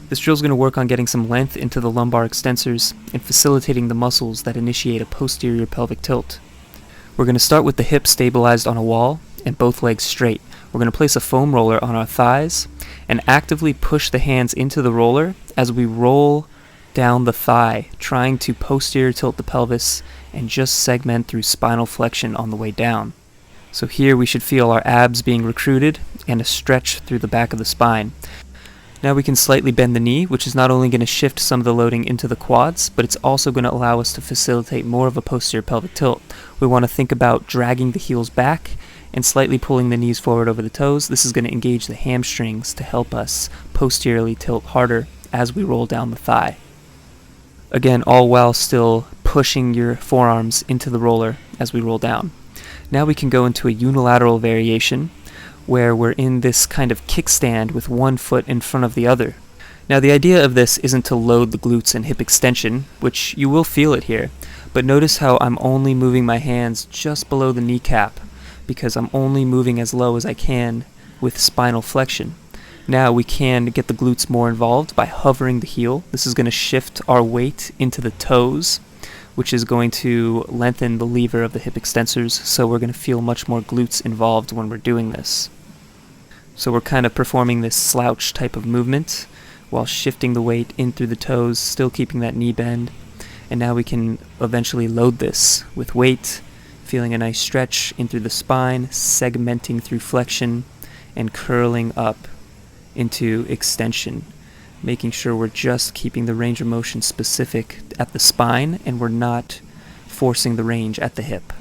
This drill is going to work on getting some length into the lumbar extensors and facilitating the muscles that initiate a posterior pelvic tilt. We're going to start with the hip stabilized on a wall and both legs straight. We're going to place a foam roller on our thighs and actively push the hands into the roller as we roll down the thigh, trying to posterior tilt the pelvis and just segment through spinal flexion on the way down. So here we should feel our abs being recruited and a stretch through the back of the spine. Now we can slightly bend the knee, which is not only going to shift some of the loading into the quads, but it's also going to allow us to facilitate more of a posterior pelvic tilt. We want to think about dragging the heels back and slightly pulling the knees forward over the toes. This is going to engage the hamstrings to help us posteriorly tilt harder as we roll down the thigh. Again, all while still pushing your forearms into the roller as we roll down. Now we can go into a unilateral variation where we're in this kind of kickstand with one foot in front of the other. Now the idea of this isn't to load the glutes and hip extension, which you will feel it here, but notice how I'm only moving my hands just below the kneecap because I'm only moving as low as I can with spinal flexion. Now we can get the glutes more involved by hovering the heel. This is going to shift our weight into the toes, which is going to lengthen the lever of the hip extensors, so we're going to feel much more glutes involved when we're doing this. So we're kind of performing this slouch type of movement while shifting the weight in through the toes, still keeping that knee bend. And now we can eventually load this with weight, feeling a nice stretch in through the spine, segmenting through flexion, and curling up into extension, making sure we're just keeping the range of motion specific at the spine and we're not forcing the range at the hip.